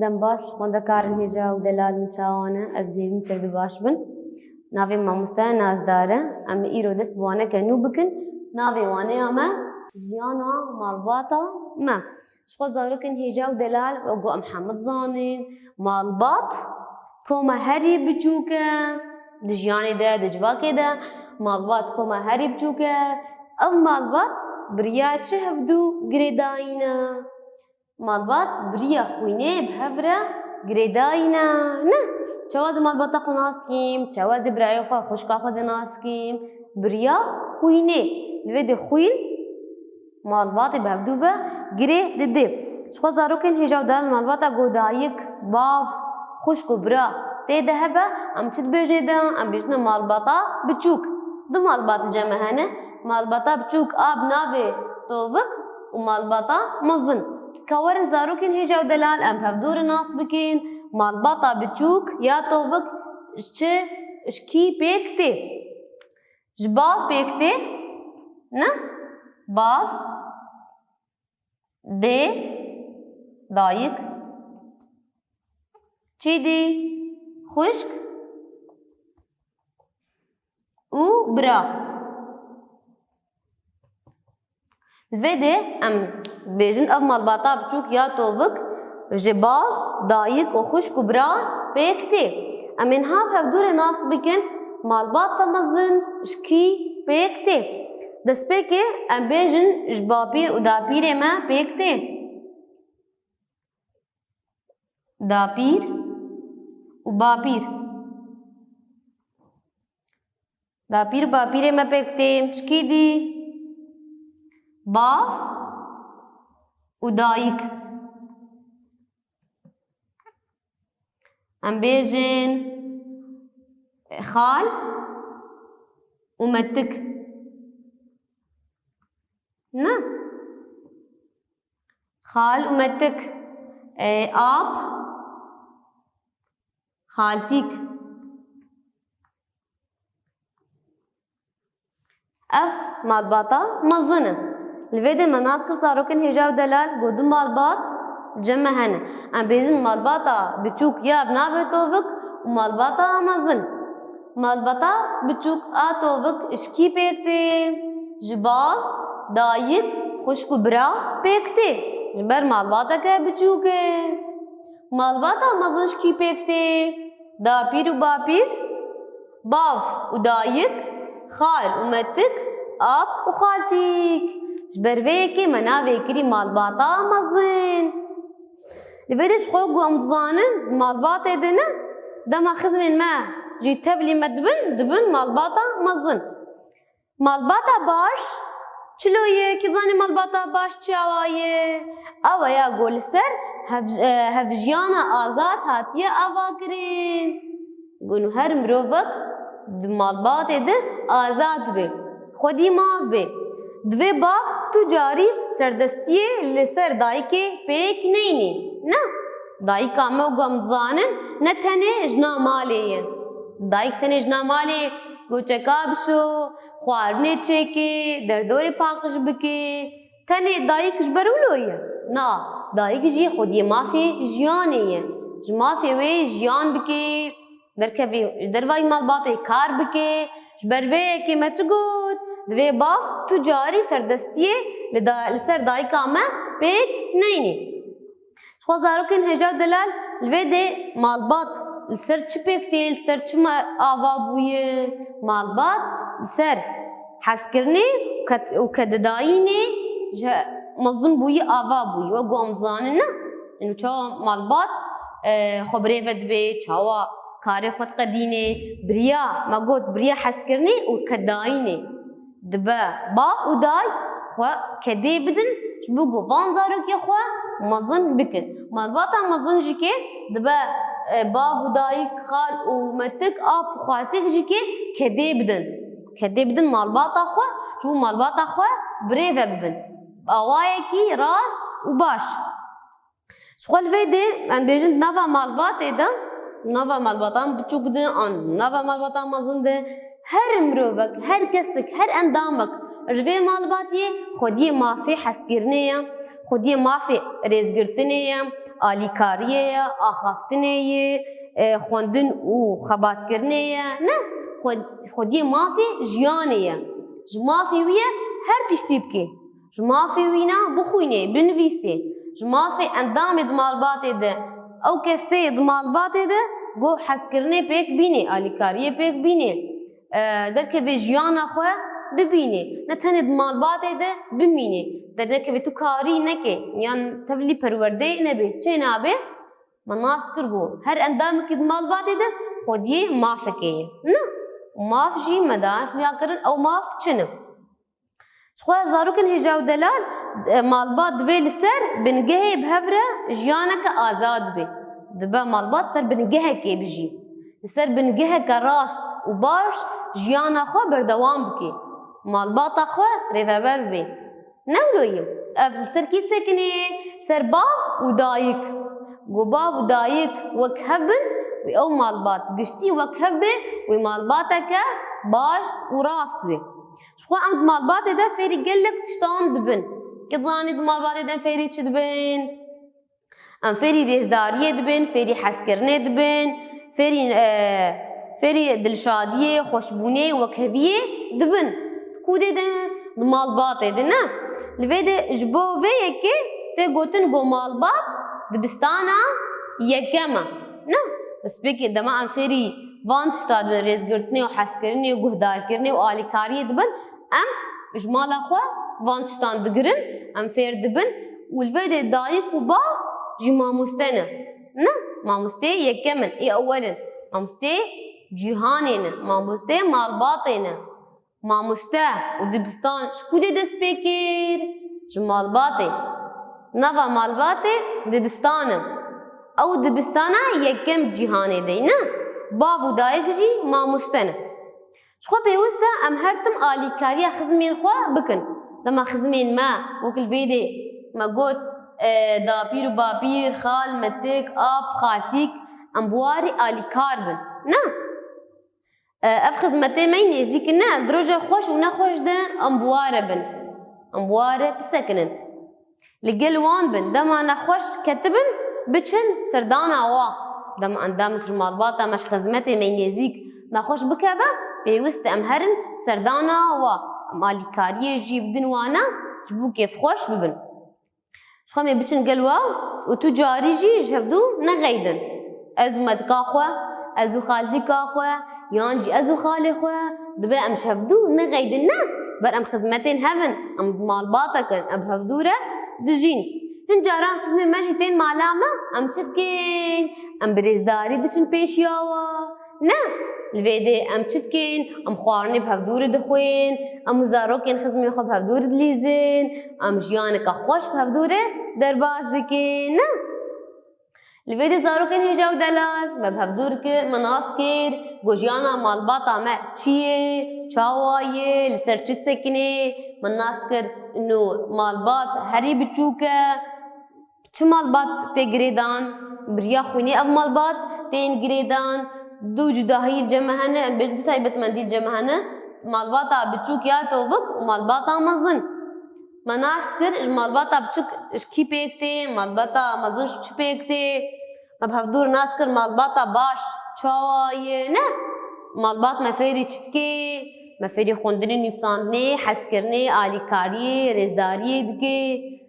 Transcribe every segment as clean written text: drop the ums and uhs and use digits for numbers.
دم باش خونده کارن هجا و دلال مچاوانه از بیرون کرده باش بن ناوی ماموستا نازداره ام ایرو دست بوانه که نو بکن ناوی وانه اما زیانا مالباتا ما شخو زارو کن هجا و دلال و گو محمد زانین مالبات كوما هري بچوكا دجياني دا دجواكي دا مالبات كوما هري بچوكا او مالبات بريا چه هفدو گريداينا مالبات بريا خوينه بهفرا گريداينا نه چواز مالباتا خو ناسكيم چواز برايو خو خوشكا خو ناسكيم بريا خوينه لويد خوين مالبات بهفدو و گري دده شخو زاروكن هجاو دال مالباتا گودايك باف خوشكو برا تيدا هبا ام چت بجنه دا ام بجنه مالباتا بچوك دو مالبات جمع هنه مالباتا بچوك آب ناوي توفك ومالباتا مزن كورن زاروكين هجاو دلال ام هفدور ناس بكين مالباتا بچوك يا توفك اشكي بيكتي جباف بيكتي نه باف دي دايك چی دی؟ خشک و برا ویده ام بیجن او مالباتا بچوک یا توفک جباف دایک و خشک و برا پیکتی ام انها هفدور ناس بکن مالباتا مزن شکی پیکتی دست پیکه ام بیجن جبابیر و داپیر ما پیکتی داپیر و باپیر داپیر باپیر ما پیکتیم چکی دی باف و دایک ام بیجن خال و متک نه خال و متک آب خالتيك اف مالباطا مظنة الفيديو مناسك صاروكن هجاو دلال قدو مالباط جمع هنا ام بيجن مالباطا بچوك يا بنابه توفك ومالباطا مظن مالباطا بچوك توفك اشكي بيكتي جبال دايك خشكو برا بيكتي جبر مالباطا كه بچوك مالباتا مزنش کی پیکتے داپیر و باپیر باف و دایک خال و متک آب و خالتیک جبروه که مناوه کری مالباتا مزن لفیدش خوک و امتزانن مالباتا دنه دما خزمین ما جی تبلی دبن مالباتا مزن مالباتا باش چلویه که زانی مالباتا باش چاوایه او یا گول سر هفجیانا آزاد هاتیه آوا کرین گونو هر مروفک مالبات ده آزاد به خودی ماف به دوی باف تجاری سردستیه لسر دایی که پیک نینی نه دایی کامه و گمزانن نه تنه اجنا مالیه دایی تنه اجنا مالیه گو چکاب شو خوارنه چکه دردوری پاکش بکه تنه دایی کش برولویه نه دایی که جی خودی مافی جیانیه مافی وی جیان بکی دروای مالباتی کار بکی جبروه که مچگود دوی باف تجاری سردستیه لسر دایی کامه پیک نینی خوزارو کن هجا دلال لوی ده مالبات لسر چی پیکتی لسر چی آوا بویه مالبات لسر حس کرنی و کددایینی مظن بوی آوا بوی و گوام زانه نه اینو چاوا مالبات خبره ود به چاوا کاری خود قدینه بریا ما گوت بریا حس کرنی و کدایینه دبا با و دای خو کدی بدن شبو گو وان زارو که خو مظن بکن مالباتا مظن جی که دبا با و دای خال و متک آب خواتک جی که کدی بدن مالباتا خو شبو مالباتا خو بری و ببن آوائه کی راست و باش شغل ویده ان بیجند نوا مالبات ایده نوا مالباتان بچوک ده آن نوا مالباتان مزن ده هر مروفک هر کسک هر اندامک جوی مالباتیه خودی مافی حسگرنیه خودی مافی ریزگرتنیه آلیکاریه آخافتنیه خوندن و خبات کرنیه نه خودی مافی جیانیه جمافی ویه هر تشتی بکی جمافی وینا بخوینه بنویسه جمافی اندام مالباتی ده او کسی مالباتی ده گو حسگرنه پیک بینه آلیکاریه پیک بینه درکه به جیان خواه ببینه نه تنه مالباتی ده ببینه درکه به تو کاری نکه یعنی تبلی پرورده نبه چه نبه مناس کرگو هر اندام که مالباتی ده خودی مافکه نه ماف جی مداخ بیا کرن او ماف چنه شخواه زاروکن هجاو دلال مالبات دوی لسر بنگه بهوره جیانک آزاد بی دبا مالبات سر بنگه که بجی لسر بنگه که راست و باش جیانا خو بردوام بکی مالبات خو ریفبر بی نولویم اف سر کیت سکنه سر باف و دایک گو باف و دایک وکهبن و او مالبات گشتی وکهبه و مالباتک باش و راست بی شخوا عمد مالباتي ده فيري قلك تشتان دبن كظاني مالباتي ده فيري چه دبن ام فيري ريزدارية دبن فيري حسكرنه دبن فيري دلشادية خوشبونية وكهبية دبن كوده ده مالباتي ده نا لفي ده جبو في يكي ده قوتن قو مالبات دبستانا يكما نا بس بيكي دما ام فيري وان تشتاد بن رزگرتنی و حسکرنی و گهدار کرنی و آلیکاری دبن ام اجمالا خوا وان تشتان دگرن ام فیر دبن و الوید دایک و با جی ماموستنه نه ماموسته یکمن ای اولن ماموسته جیهانینه ماموسته مالباطینه ماموسته و دبستان شکوده دست بکر جو مالباطی نوا مالباطی دبستانم او دبستانه یکم جیهانی دی نه باو دایک جی ماموستنه شخوا پیوسته ام هرتم آلیکاری خزمین خوا بکن دما خزمین ما وکل ویده ما گوت داپیر و باپیر خال متک آب خالتیک ام بواری آلیکار بن نه اف خزمته مین ازیک نه دروجه خوش و نخوش ده ام بواره بن ام بواره بسکنن لگل وان بن دما نخوش کتبن بچن سردان آوا دما اندامك جمالباتا مش خزمتي من يزيك ناخوش بكذا بيوست امهرن سردانا و مالكاريه جيب دنوانا جبو كيف خوش ببن شخومي بچن قلوا و تجاري جي جهبدو نغيدن ازو مدكا خوا ازو خالتكا خوا يانجي ازو خالي خوا دبا ام شهبدو نغيدن نا بر ام خزمتين هفن ام مالباتا كن ام هفدوره دجين هن جاران خزمه ماجتين معلامه ام چتكين ام بريزداري دچن پیشیاوا نه الویده ام چتكين ام خوارني بهفدور دخوين ام زاروكين خزمه خو بهفدور دليزين ام جيانك خوش بهفدور درباز دكين نه الویده زاروكين هجاو دلال بهفدور که مناس كير گوجيانا مالباطا ما چيه چاوايه لسر چت سكنه مناس كر انه مالبات هري بچوكه چه مالبات تگریدان بریا خوینی اب مالبات تین گریدان دو جداهی الجمع هنه بيش دو تايبت منديل الجمع هنه مالباتا بتشوك يا توفق ومالباتا مزن مناس كر مالباتا بتشوك اشكي بيكتي مالباتا مزنش چ بيكتي ما بهفدور ناس كر مالباتا باش چاوايه نه مالبات مفيري چتكي مفيري خوندني نفساندني حسكرني آليكاري رزداري دكي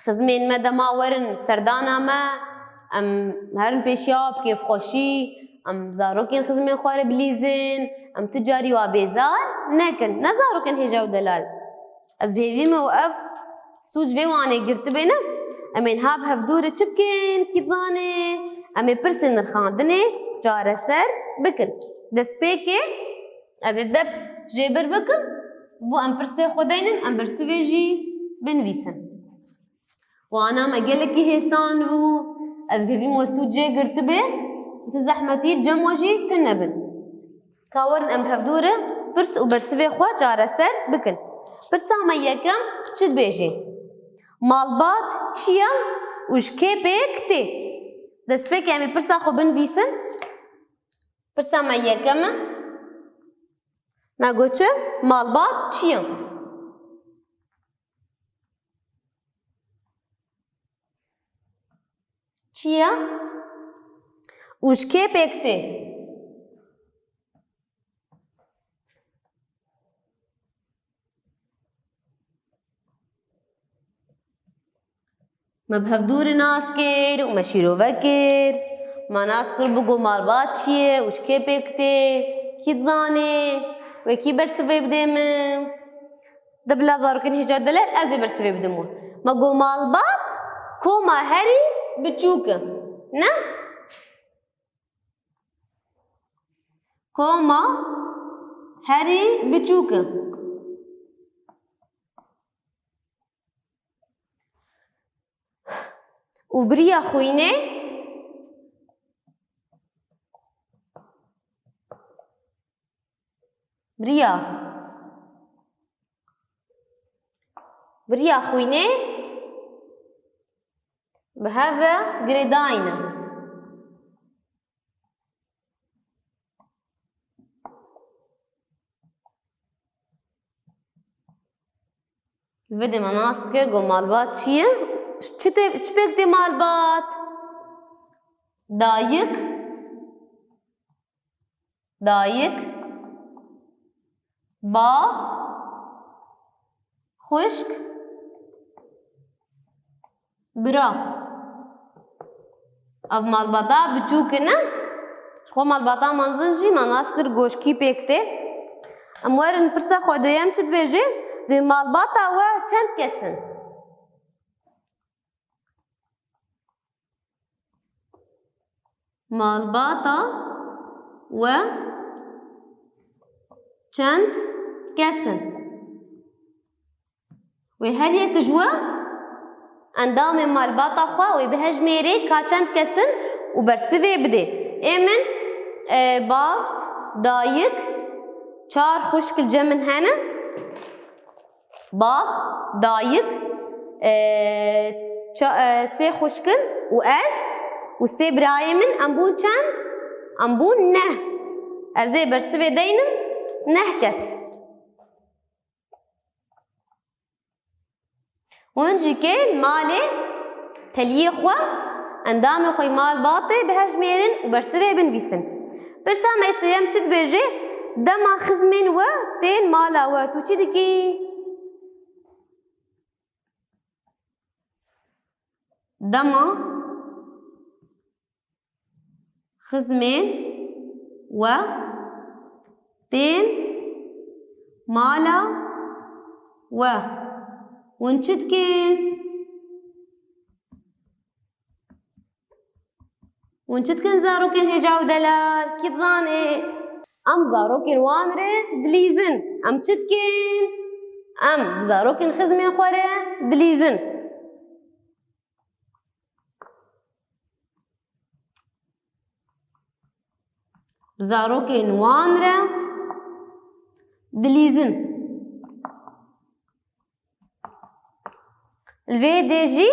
خزمين ما دما ورن سردانا ما ام هرن پیشیاب کیف خوشی ام زاروکین خزمین خواره بلیزن ام تجاری و بیزار نکن نزاروکین هجاو دلال از بهویم و اف سوج ویوانه گرت بینه امین هاب هفدوره چبکن کیزانه امی پرسن نرخاندنه جاره سر بکن دست پیکه از دب جبر بکن بو ام پرسه خودینن ام برسه ویجی بنویسن وانا ما قالك هيسان و از بيبي موسود جي قرتبه وتزحمتي الجموجي تنبن كاورن ام هفدوره برس وبرسفي خوا جاره سر بكن برسا ما يكم چد بيجي مالبات چيا وشكي بيكتي دس بيك امي برسا خو بنويسن برسا ما يكم ما قوچه مالبات چيا چیه؟ وشکه پکته مبهفدور ناس کر و مشیرو وکر ما ناس کر بگو مالبات چیه وشکه پکته کی تزانه و کی برسوی بدم دبلا زارکن هجا دلال ازی برسوی بدمون ما گو مالبات کو ما هری بچوک نه کو ما هری بچوک و بریا خوینه بریا خوینه بهذا جريداين الفيديو مناسكر جو مالبات شيء شبكتي مالبات دايك باف خشك برا अब मालबाता बिचू के ना شو मालबाता منزنجي مناسكر गोشकी पेकते اموارن برسا خوديام چت بيجي دي मालबाता و چند كسن मालबाता و چند كسن وهل يك جوا اندام مالباتا خوا و بهج میری کا چند کسن و برسوی بده ایمن باف دایک چار خشکل جمن هنه باف دایک سه خشکل و اس و سه برای من امبون چند امبون نه ارزی برسوی دینم نه کس ونجي كين مالي تليه خوا اندام خوي مال باطي بهاج ميرن وبرسوي بن فيسن برسا ما يسيام تشد بيجي دما خزمين و تين مالا و تو چي دكي دما خزمين و تين مالا و ونشتكن زاروكن هجاو دلال كي تزاني ام زاروكن وانره دليزن ام تشتكن ام زاروكن خزمي خوره دليزن زاروكن وانره دليزن الفيديجي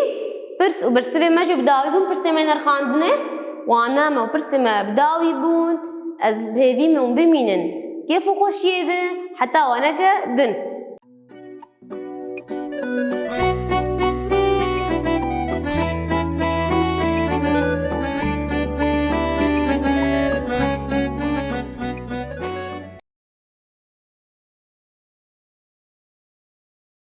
برس وبرسوي ماجي بداوي بون برسي ما نرخاندنه وانا ما برسي ما بداوي بون از بهذي من بمينن كيف خوش يده حتى وانا دن